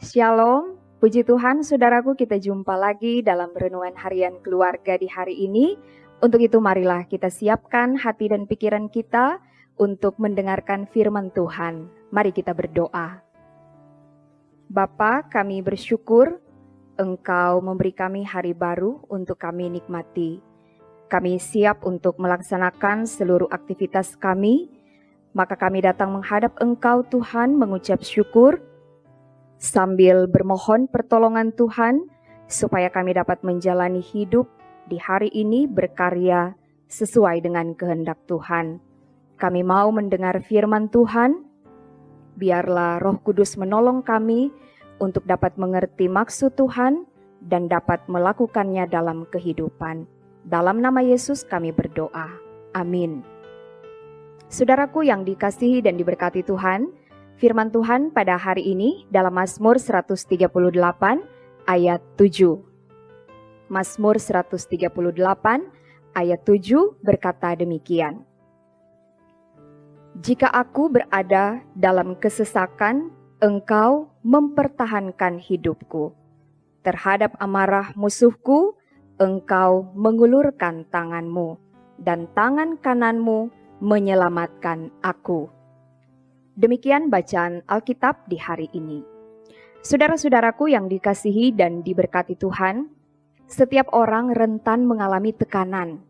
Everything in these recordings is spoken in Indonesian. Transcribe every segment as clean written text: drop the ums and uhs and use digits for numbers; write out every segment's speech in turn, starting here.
Shalom, puji Tuhan saudaraku, kita jumpa lagi dalam renungan harian keluarga di hari ini. Untuk itu marilah kita siapkan hati dan pikiran kita untuk mendengarkan firman Tuhan. Mari kita berdoa. Bapa, kami bersyukur Engkau memberi kami hari baru untuk kami nikmati. Kami siap untuk melaksanakan seluruh aktivitas kami, maka kami datang menghadap Engkau Tuhan mengucap syukur, sambil bermohon pertolongan Tuhan, supaya kami dapat menjalani hidup di hari ini berkarya sesuai dengan kehendak Tuhan. Kami mau mendengar firman Tuhan, biarlah Roh Kudus menolong kami untuk dapat mengerti maksud Tuhan dan dapat melakukannya dalam kehidupan. Dalam nama Yesus kami berdoa. Amin. Saudaraku yang dikasihi dan diberkati Tuhan, firman Tuhan pada hari ini dalam Mazmur 138 ayat 7. Mazmur 138 ayat 7 berkata demikian. Jika aku berada dalam kesesakan, Engkau mempertahankan hidupku. Terhadap amarah musuhku, Engkau mengulurkan tanganmu, dan tangan kananmu menyelamatkan aku. Demikian bacaan Alkitab di hari ini. Saudara-saudaraku yang dikasihi dan diberkati Tuhan, setiap orang rentan mengalami tekanan.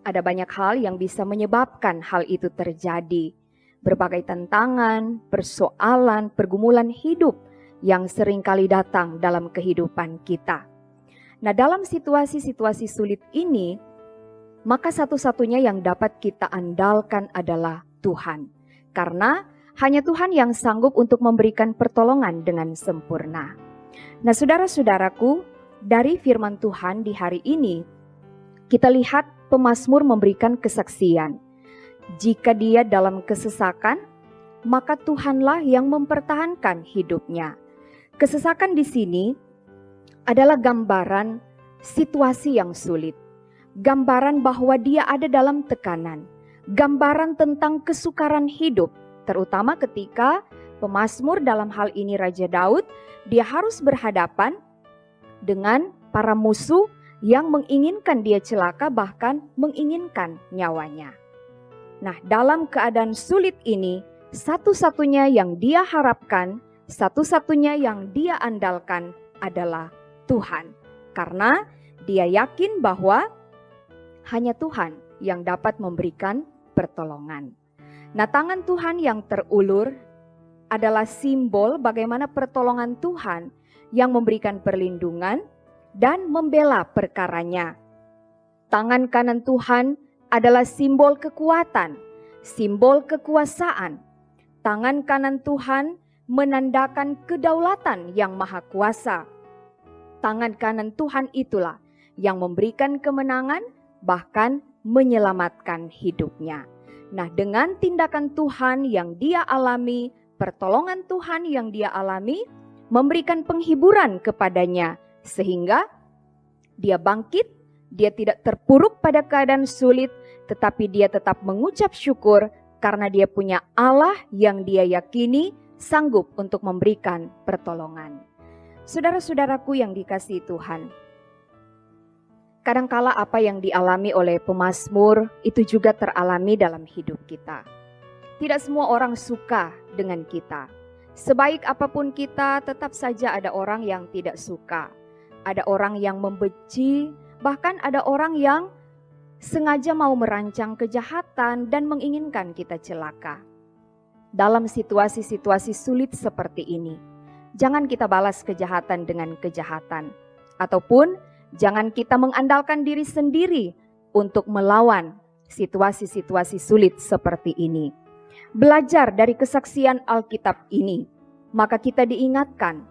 Ada banyak hal yang bisa menyebabkan hal itu terjadi. Berbagai tantangan, persoalan, pergumulan hidup yang seringkali datang dalam kehidupan kita. Nah, dalam situasi-situasi sulit ini, maka satu-satunya yang dapat kita andalkan adalah Tuhan. Karena hanya Tuhan yang sanggup untuk memberikan pertolongan dengan sempurna. Nah, saudara-saudaraku, dari firman Tuhan di hari ini, kita lihat pemazmur memberikan kesaksian. Jika dia dalam kesesakan, maka Tuhanlah yang mempertahankan hidupnya. Kesesakan di sini adalah gambaran situasi yang sulit. Gambaran bahwa dia ada dalam tekanan. Gambaran tentang kesukaran hidup, terutama ketika pemazmur dalam hal ini Raja Daud, dia harus berhadapan dengan para musuh yang menginginkan dia celaka, bahkan menginginkan nyawanya. Nah, dalam keadaan sulit ini, satu-satunya yang dia harapkan, satu-satunya yang dia andalkan adalah Tuhan. Karena dia yakin bahwa hanya Tuhan yang dapat memberikan pertolongan. Nah, tangan Tuhan yang terulur adalah simbol bagaimana pertolongan Tuhan yang memberikan perlindungan dan membela perkaranya. Tangan kanan Tuhan adalah simbol kekuatan, simbol kekuasaan. Tangan kanan Tuhan menandakan kedaulatan yang maha kuasa. Tangan kanan Tuhan itulah yang memberikan kemenangan, bahkan menyelamatkan hidupnya. Nah, dengan tindakan Tuhan yang dia alami, pertolongan Tuhan yang dia alami, memberikan penghiburan kepadanya, sehingga dia bangkit, dia tidak terpuruk pada keadaan sulit, tetapi dia tetap mengucap syukur karena dia punya Allah yang dia yakini sanggup untuk memberikan pertolongan. Saudara-saudaraku yang dikasihi Tuhan, kadangkala apa yang dialami oleh pemazmur itu juga teralami dalam hidup kita. Tidak semua orang suka dengan kita. Sebaik apapun kita, tetap saja ada orang yang tidak suka. Ada orang yang membenci, bahkan ada orang yang sengaja mau merancang kejahatan dan menginginkan kita celaka. Dalam situasi-situasi sulit seperti ini, jangan kita balas kejahatan dengan kejahatan. Ataupun jangan kita mengandalkan diri sendiri untuk melawan situasi-situasi sulit seperti ini. Belajar dari kesaksian Alkitab ini, maka kita diingatkan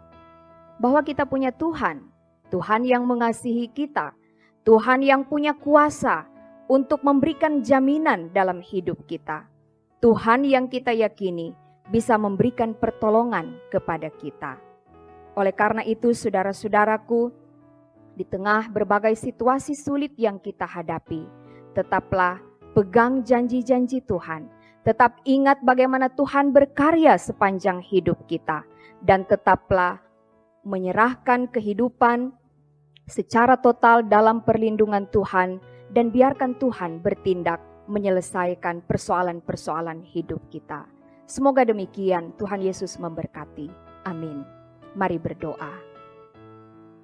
bahwa kita punya Tuhan. Tuhan yang mengasihi kita. Tuhan yang punya kuasa untuk memberikan jaminan dalam hidup kita. Tuhan yang kita yakini bisa memberikan pertolongan kepada kita. Oleh karena itu, saudara-saudaraku, di tengah berbagai situasi sulit yang kita hadapi, tetaplah pegang janji-janji Tuhan. Tetap ingat bagaimana Tuhan berkarya sepanjang hidup kita. Dan tetaplah menyerahkan kehidupan secara total dalam perlindungan Tuhan, dan biarkan Tuhan bertindak menyelesaikan persoalan-persoalan hidup kita. Semoga demikian. Tuhan Yesus memberkati. Amin. Mari berdoa.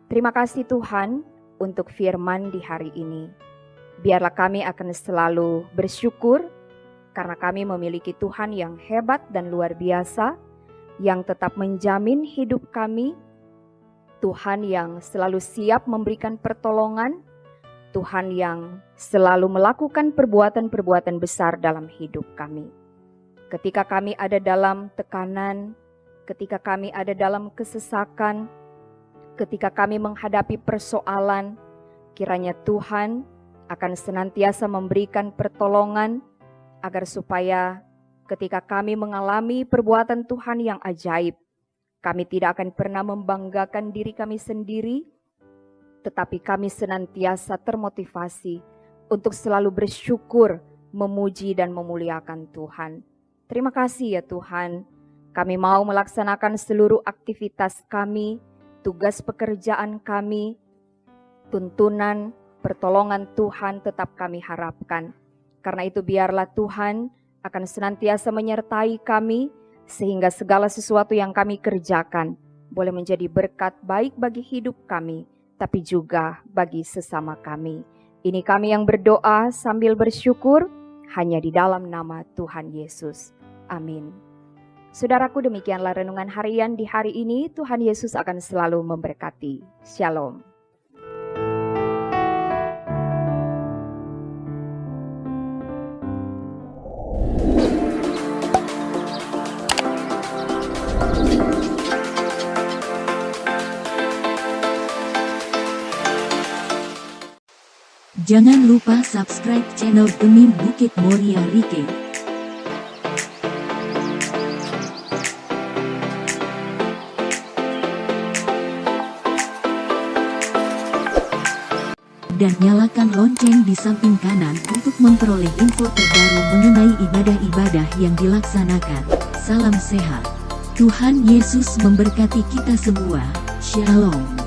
Terima kasih Tuhan untuk firman di hari ini. Biarlah kami akan selalu bersyukur karena kami memiliki Tuhan yang hebat dan luar biasa, yang tetap menjamin hidup kami, Tuhan yang selalu siap memberikan pertolongan, Tuhan yang selalu melakukan perbuatan-perbuatan besar dalam hidup kami. Ketika kami ada dalam tekanan, ketika kami ada dalam kesesakan, ketika kami menghadapi persoalan, kiranya Tuhan akan senantiasa memberikan pertolongan agar supaya ketika kami mengalami perbuatan Tuhan yang ajaib, kami tidak akan pernah membanggakan diri kami sendiri, tetapi kami senantiasa termotivasi untuk selalu bersyukur, memuji dan memuliakan Tuhan. Terima kasih ya Tuhan, kami mau melaksanakan seluruh aktivitas kami, tugas pekerjaan kami, tuntunan, pertolongan Tuhan tetap kami harapkan. Karena itu biarlah Tuhan akan senantiasa menyertai kami, sehingga segala sesuatu yang kami kerjakan boleh menjadi berkat baik bagi hidup kami, tapi juga bagi sesama kami. Ini kami yang berdoa sambil bersyukur hanya di dalam nama Tuhan Yesus. Amin. Saudaraku, demikianlah renungan harian di hari ini. Tuhan Yesus akan selalu memberkati. Shalom. Jangan lupa subscribe channel Demi Bukit Moria Rike. Dan nyalakan lonceng di samping kanan untuk memperoleh info terbaru mengenai ibadah-ibadah yang dilaksanakan. Salam sehat. Tuhan Yesus memberkati kita semua. Shalom.